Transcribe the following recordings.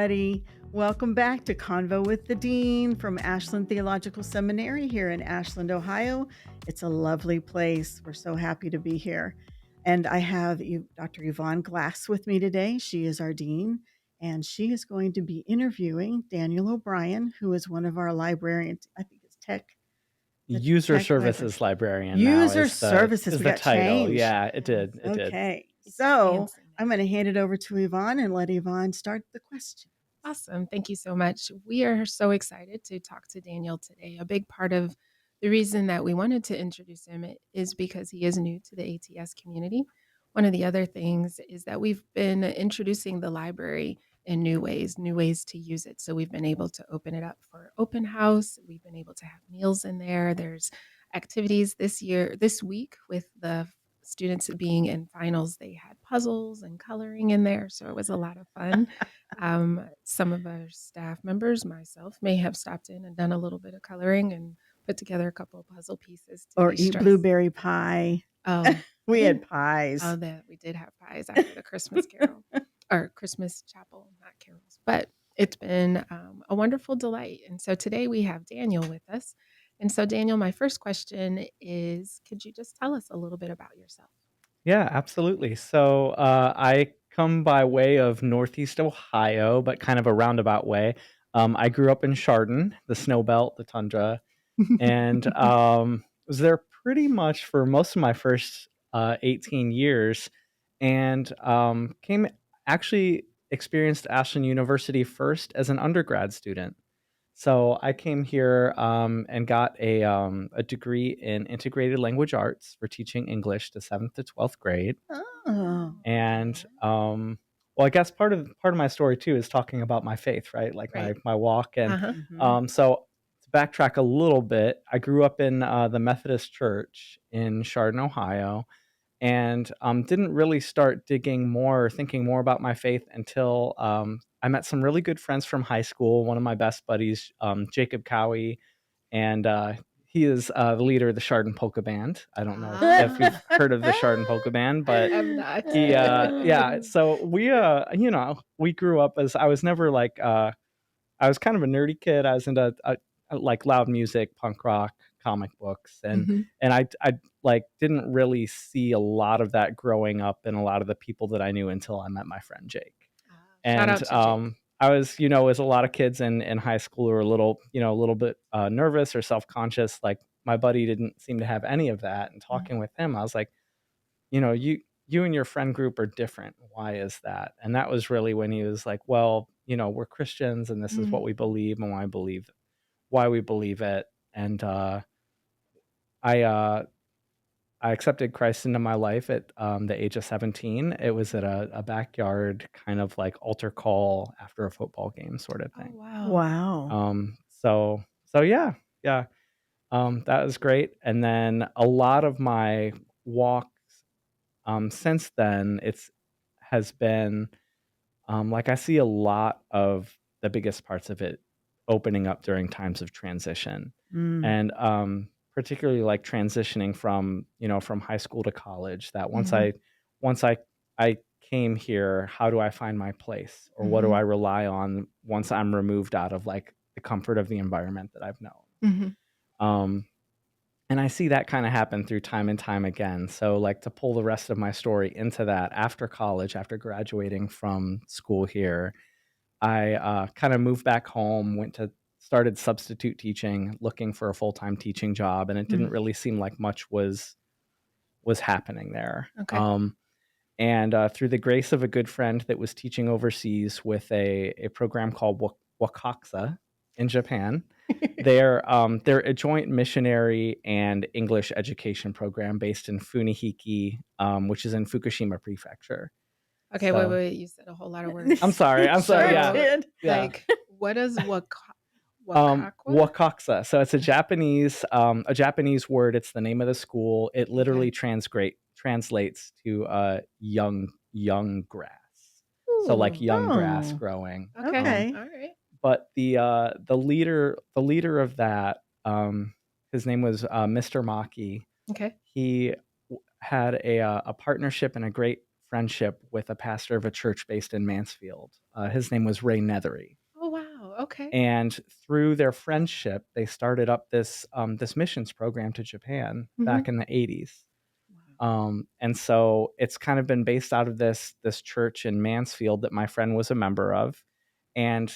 everybody. Welcome back to Convo with the Dean from Ashland Theological Seminary here in Ashland, Ohio. It's a lovely place. We're so happy to be here. And I have Dr. Yvonne Glass with me today. She is our dean, and she is going to be interviewing Daniel O'Brien, who is one of our librarians. I think it's User Services Librarian now User is Services. We the got title. changed. Yeah, it did. Okay. So I'm going to hand it over to Yvonne and let Yvonne start the question. Awesome. Thank you so much. We are so excited to talk to Daniel today. A big part of the reason that we wanted to introduce him is because he is new to the ATS community. One of the other things is that we've been introducing the library in new ways to use it. So we've been able to open it up for open house. We've been able to have meals in there. There's activities this week with the students being in finals. They had puzzles and coloring in there. So it was a lot of fun. Some of our staff members, myself, may have stopped in and done a little bit of coloring and put together a couple of puzzle pieces to or eat blueberry pie. We had pies. Oh, that we did have pies after the Christmas carol or Christmas chapel, not carols. But it's been a wonderful delight. And so today we have Daniel with us. And so, Daniel, my first question is, could you just tell us a little bit about yourself? Yeah, absolutely. So I come by way of Northeast Ohio, but kind of a roundabout way. I grew up in Chardon, the snow belt, the tundra, and was there pretty much for most of my first 18 years, and actually experienced Ashland University first as an undergrad student. So I came here and got a degree in integrated language arts for teaching English to 7th to 12th grade. Oh. And well, I guess part of my story too is talking about my faith, right? Like Right. my walk. And Mm-hmm. so to backtrack a little bit, I grew up in the Methodist Church in Chardon, Ohio, and didn't really start digging more or thinking more about my faith until I met some really good friends from high school. One of my best buddies, Jacob Cowie, and he is the leader of the Chardon Polka Band. I don't know if you've heard of the Chardon Polka Band, but I'm not. he, yeah. So we grew up as I was never like I was kind of a nerdy kid. I was into like loud music, punk rock, comic books, and I like didn't really see a lot of that growing up in a lot of the people that I knew until I met my friend Jake. Shout out to Jake. I was, as a lot of kids in high school were a little bit nervous or self-conscious. Like my buddy didn't seem to have any of that. And talking with him, I was like, you and your friend group are different. Why is that? And that was really when he was like, well, we're Christians and this is what we believe and why we believe it. And I accepted Christ into my life at the age of 17. It was at a backyard kind of like altar call after a football game sort of thing. Oh, Wow. So yeah. That was great. And then a lot of my walks since then, has been like I see a lot of the biggest parts of it opening up during times of transition. And particularly like transitioning from high school to college, that once I came here, how do I find my place, or what do I rely on once I'm removed out of like the comfort of the environment that I've known. And I see that kind of happen through time and time again. So like to pull the rest of my story into that, after college, after graduating from school here, I kind of moved back home, started substitute teaching, looking for a full-time teaching job, and it didn't really seem like much was happening there. Okay. And through the grace of a good friend that was teaching overseas with a program called Wakaksa in Japan, they're a joint missionary and English education program based in Funihiki, which is in Fukushima Prefecture. Okay, So- wait. You said a whole lot of words. I'm sorry. Yeah. Did. Yeah. Like, what is Wakakwa? Wakaksa. So it's a Japanese word. It's the name of the school. It literally translates to young grass. So like young grass growing. Okay. All right. But the leader of that, his name was Mr. Maki. Okay. He had a partnership and a great friendship with a pastor of a church based in Mansfield. His name was Ray Nethery. Oh, wow. Okay. And through their friendship, they started up this missions program to Japan back in the 80s. And so it's kind of been based out of this church in Mansfield that my friend was a member of. And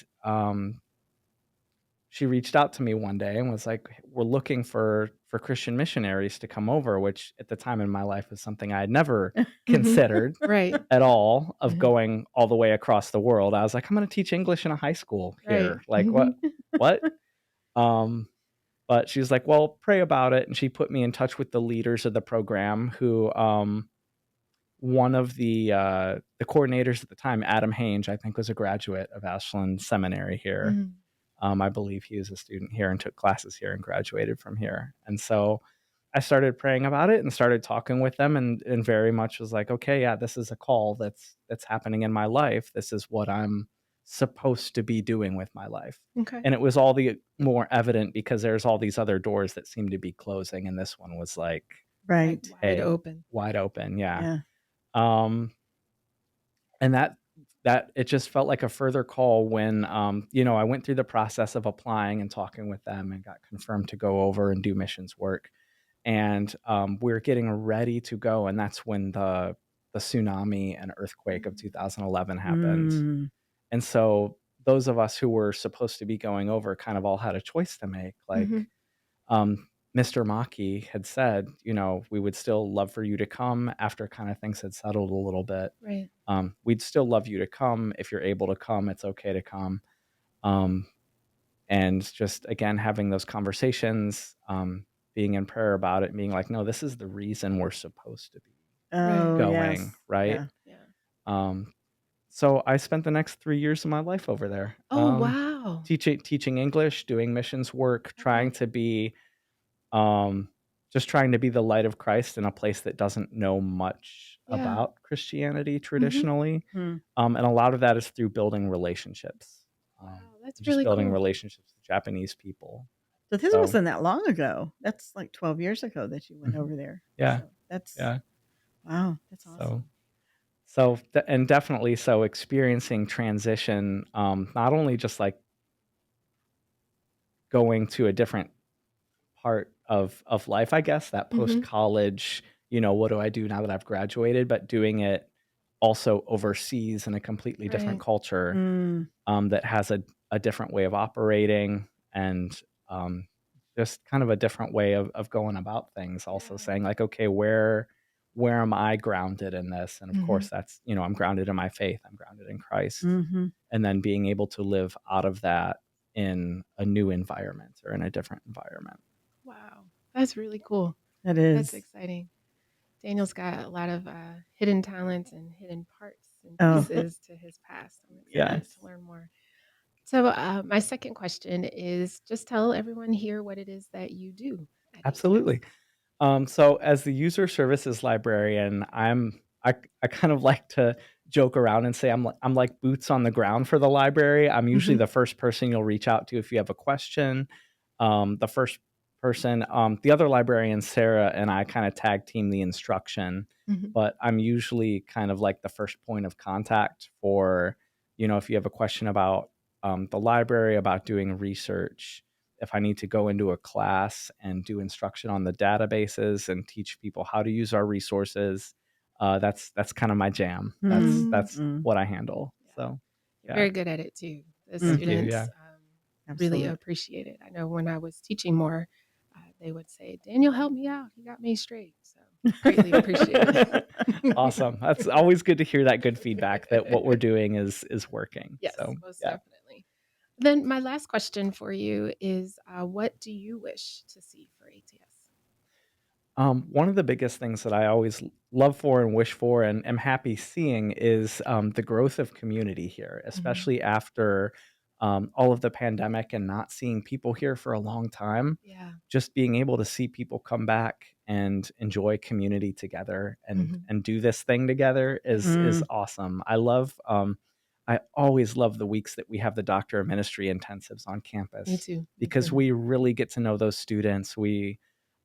she reached out to me one day and was like, we're looking for Christian missionaries to come over, which at the time in my life was something I had never considered Right. at all, of going all the way across the world. I was like, I'm going to teach English in a high school here. Right. Like what? But she was like, well, pray about it. And she put me in touch with the leaders of the program, who one of the coordinators at the time, Adam Hange, I think was a graduate of Ashland Seminary here. I believe he was a student here and took classes here and graduated from here. And so I started praying about it and started talking with them, and very much was like, okay, yeah, this is a call that's happening in my life. This is what I'm supposed to be doing with my life. Okay. And it was all the more evident because there's all these other doors that seem to be closing, and this one was like, Right. Wide open. Wide open. Yeah. Yeah. And that it just felt like a further call when, I went through the process of applying and talking with them and got confirmed to go over and do missions work. And we were getting ready to go. And that's when the tsunami and earthquake of 2011 happened. And so those of us who were supposed to be going over kind of all had a choice to make. Like, Mr. Maki had said, we would still love for you to come after kind of things had settled a little bit. Right. We'd still love you to come. If you're able to come, it's okay to come. And just, again, having those conversations, being in prayer about it, being like, no, this is the reason we're supposed to be going, Yes. right? Yeah. So I spent the next 3 years of my life over there. Oh, wow. Teaching English, doing missions work, trying to be just trying to be the light of Christ in a place that doesn't know much about Christianity traditionally. And a lot of that is through building relationships. Wow, that's just really building cool. relationships with Japanese people. So this wasn't that long ago. That's like 12 years ago that you went over there. Yeah. So that's, Yeah. wow, that's awesome. And definitely so experiencing transition, not only just like going to a different part of life, I guess, that post-college, what do I do now that I've graduated, but doing it also overseas in a completely different culture that has a different way of operating, and just kind of a different way of going about things. Also saying like, okay, where am I grounded in this? And of course that's, I'm grounded in my faith. I'm grounded in Christ. And then being able to live out of that in a new environment or in a different environment. Wow. That's really cool. That is. That's exciting. Daniel's got a lot of hidden talents and hidden parts and pieces to his past. I'm excited to learn more. So my second question is, just tell everyone here what it is that you do at Absolutely. So as the user services librarian, I kind of like to joke around and say I'm like boots on the ground for the library. I'm usually the first person you'll reach out to if you have a question. The first person, the other librarian, Sarah, and I kind of tag team the instruction, but I'm usually kind of like the first point of contact for, if you have a question about the library, about doing research, if I need to go into a class and do instruction on the databases and teach people how to use our resources, that's kind of my jam. That's what I handle. So You're very good at it too. The students really Absolutely. appreciate it. I know when I was teaching more, they would say, "Daniel, help me out. You got me straight." So greatly appreciate it. Awesome. That's always good to hear that good feedback that what we're doing is working. Yes, so, most definitely. Then my last question for you is, what do you wish to see for ATS? One of the biggest things that I always love for and wish for and am happy seeing is the growth of community here, especially after all of the pandemic and not seeing people here for a long time. Yeah. Just being able to see people come back and enjoy community together and do this thing together is awesome. I always love the weeks that we have the Doctor of Ministry intensives on campus. Me too. Because we really get to know those students. We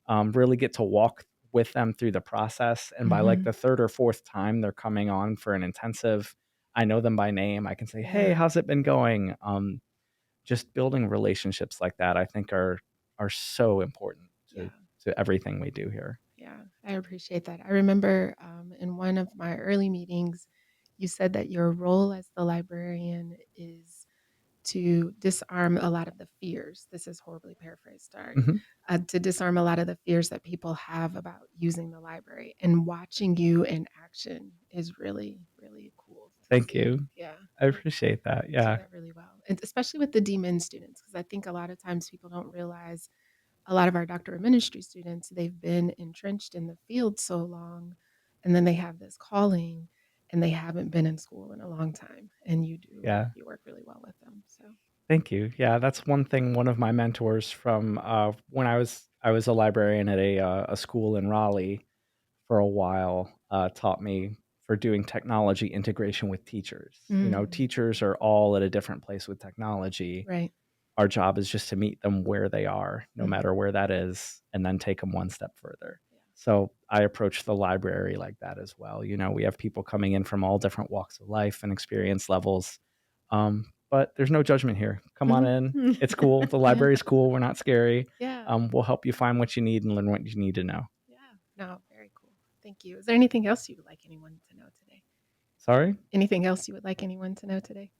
really get to walk with them through the process. And by like Mhm. the third or fourth time they're coming on for an intensive, I know them by name. I can say, hey, Yeah. how's it been going? Just building relationships like that, I think are so important Yeah. to everything we do here. Yeah, I appreciate that. I remember in one of my early meetings, you said that your role as the librarian is to disarm a lot of the fears. This is horribly paraphrased, sorry. Mhm. To disarm a lot of the fears that people have about using the library. And watching you in action is really, really cool to Thank see. you. Yeah. I appreciate that. You do Yeah. that really well. And especially with the DMin students, because I think a lot of times people don't realize a lot of our doctor of ministry students, they've been entrenched in the field so long, and then they have this calling and they haven't been in school in a long time. And Yeah. you work really well with them. So Thank you. Yeah, that's one thing. One of my mentors from when I was a librarian at a school in Raleigh for a while taught me for doing technology integration with teachers. Teachers are all at a different place with technology. right. Our job is just to meet them where they are, no matter where that is, and then take them one step further. Yeah. So I approach the library like that as well. We have people coming in from all different walks of life and experience levels. But there's no judgment here. Come on in. Mhm. It's cool. The library's cool. We're not scary. Yeah. We'll help you find what you need and learn what you need to know. Yeah. No, very cool. Thank you. Is there anything else you would like anyone to know today? Sorry? Anything else you would like anyone to know today?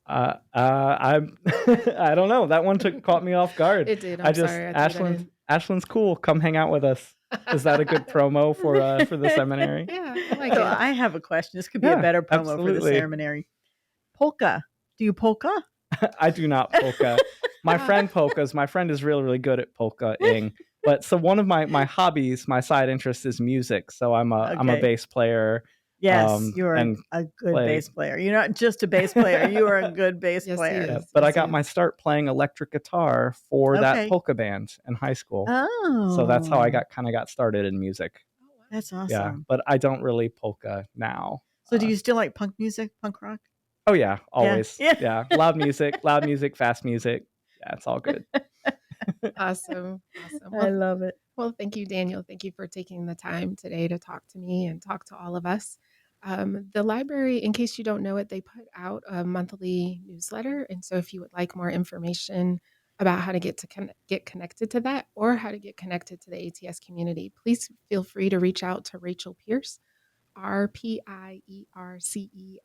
I'm I don't know. That one caught me off guard. It did. I'm sorry. I threw that in. Ashland's cool. Come hang out with us. Is that a good promo for the seminary? Yeah, I like So it. I have a question. This could be a Yeah, better promo for the absolutely. seminary. Polka. Do you polka? I do not polka. My friend polkas. My friend is really, really good at polka-ing. But so one of my hobbies, my side interest is music. So I'm a Okay. bass player. Yes, you are and a good play. bass player. You're not just a bass player. You are a good bass Yes, he player. is. Yeah, but I Yes, got he my is. start playing electric guitar for Okay. that polka band in high school. Oh. So that's how I kind of got started in music. Oh, wow. That's awesome. Yeah, but I don't really polka now. So do you still like punk music, punk rock? Oh yeah, always. Yeah. Yeah. Loud music, fast music. Yeah, it's all good. Awesome. Awesome. I love it. Well, thank you, Daniel. Thank you for taking the time today to talk to me and talk to all of us. The library, in case you don't know it, they put out a monthly newsletter. And so if you would like more information about how to get connected to that or how to get connected to the ATS community, please feel free to reach out to Rachel Pierce, RPIERCE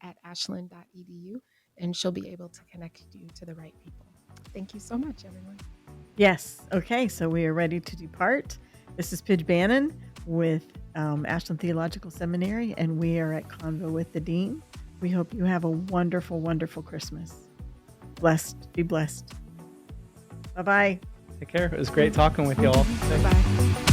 at ashland.edu, and she'll be able to connect you to the right people. Thank you so much, everyone. Yes. Okay. So we are ready to depart. This is Pidge Bannon with Ashland Theological Seminary, and we are at Convo with the Dean. We hope you have a wonderful, wonderful Christmas. Blessed. Be blessed. Bye-bye. Take care. It was great talking with y'all. Bye-bye.